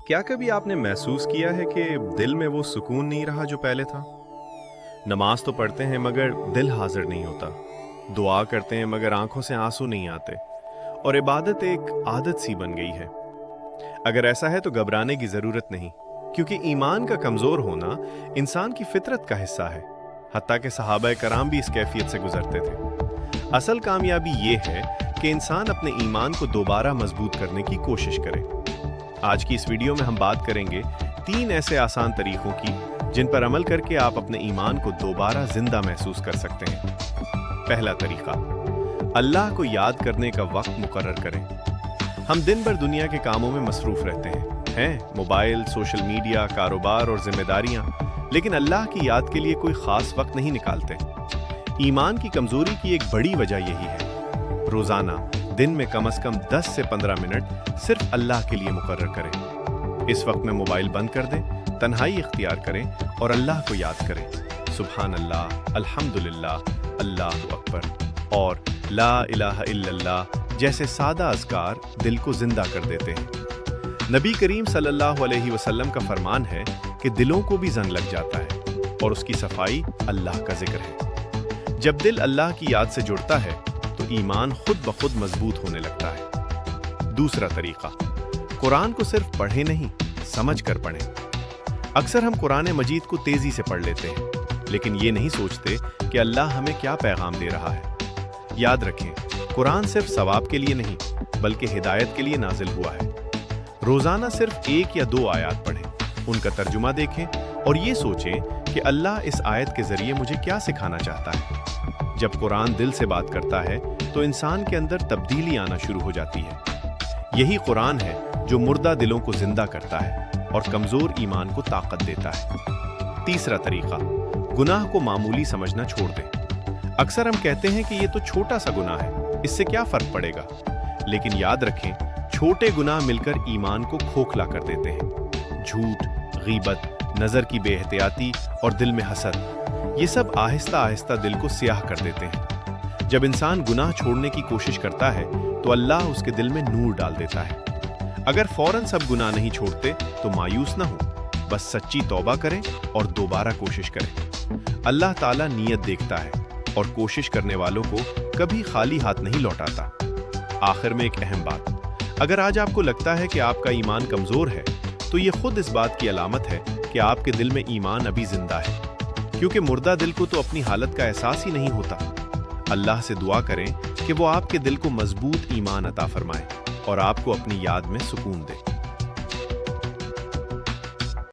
क्या कभी आपने महसूस किया है कि दिल में वो सुकून नहीं रहा जो पहले था? नमाज तो पढ़ते हैं मगर दिल हाजिर नहीं होता। दुआ करते हैं मगर आंखों से आंसू नहीं आते। और इबादत एक आदत सी बन गई है। अगर ऐसा है तो घबराने की जरूरत नहीं, क्योंकि ईमान का कमजोर होना इंसान की फितरत का हिस्सा है। हत्ता के सहाबा कराम भी इस कैफियत से गुजरते थे। असल कामयाबी ये है कि इंसान अपने ईमान को दोबारा मजबूत करने की कोशिश करे। आज की इस वीडियो में हम बात करेंगे 3 ऐसे आसान तरीकों की जिन पर अमल करके आप अपने ईमान को दोबारा जिंदा महसूस कर सकते हैं। पहला तरीका, अल्लाह को याद करने का वक्त मुकर्रर करें। हम दिन भर दुनिया के कामों में मसरूफ रहते हैं मोबाइल, सोशल मीडिया, कारोबार और जिम्मेदारियां, लेकिन अल्लाह की याद के लिए कोई खास वक्त नहीं निकालते। ईमान की कमजोरी की एक बड़ी वजह यही है। रोजाना दिन में कम से कम 10 से 15 मिनट सिर्फ अल्लाह के लिए मुकर्रर करें। इस वक्त में मोबाइल बंद कर दें, तन्हाई इख्तियार करें और अल्लाह को याद करें। सुभान अल्लाह, अल्हम्दुलिल्लाह, अल्लाहु अकबर और ला इलाहा इल्लल्लाह जैसे सादा अज़कार दिल को जिंदा कर देते हैं। नबी करीम सल्लल्लाहु अलैहि वसल्लम का फरमान है कि दिलों को भी जंग लग जाता है और उसकी सफाई अल्लाह का जिक्र है। जब दिल अल्लाह की याद से जुड़ता है तो ईमान खुद ब खुद मजबूत होने लगता है। दूसरा तरीका, कुरान को सिर्फ पढ़े नहीं, समझ कर पढ़ें। अक्सर हम कुरान मजीद को तेजी से पढ़ लेते हैं, लेकिन ये नहीं सोचते कि अल्लाह हमें क्या पैगाम दे रहा है। याद रखें, कुरान सिर्फ सवाब के लिए नहीं बल्कि हिदायत के लिए नाजिल हुआ है। रोजाना सिर्फ 1 या 2 आयत पढ़ें, उनका तर्जुमा देखें और ये सोचें कि अल्लाह इस आयत के जरिए मुझे क्या सिखाना चाहता है। जब कुरान दिल से बात करता है तो इंसान के अंदर तब्दीली आना शुरू हो जाती है। यही कुरान है जो मुर्दा दिलों को जिंदा करता है और कमजोर ईमान को ताकत देता है। तीसरा तरीका, गुनाह को मामूली समझना छोड़ दें। अक्सर हम कहते हैं कि ये तो छोटा सा गुनाह है, इससे क्या फर्क पड़ेगा। लेकिन याद रखें, छोटे गुनाह मिलकर ईमान को खोखला कर देते हैं। झूठ, गीबत, नजर की बेहतियाती और दिल में हसद, ये सब आहिस्ता आहिस्ता दिल को स्याह कर देते हैं। जब इंसान गुनाह छोड़ने की कोशिश करता है तो अल्लाह उसके दिल में नूर डाल देता है। अगर फौरन सब गुनाह नहीं छोड़ते तो मायूस ना हो, बस सच्ची तौबा करें और दोबारा कोशिश करें। अल्लाह ताला नीयत देखता है और कोशिश करने वालों को कभी खाली हाथ नहीं लौटाता। आखिर में एक अहम बात, अगर आज आपको लगता है कि आपका ईमान कमजोर है तो ये खुद इस बात की अलामत है कि आपके दिल में ईमान अभी जिंदा है, क्योंकि मुर्दा दिल को तो अपनी हालत का एहसास ही नहीं होता। अल्लाह से दुआ करें कि वो आपके दिल को मजबूत ईमान अता फरमाए और आपको अपनी याद में सुकून दे।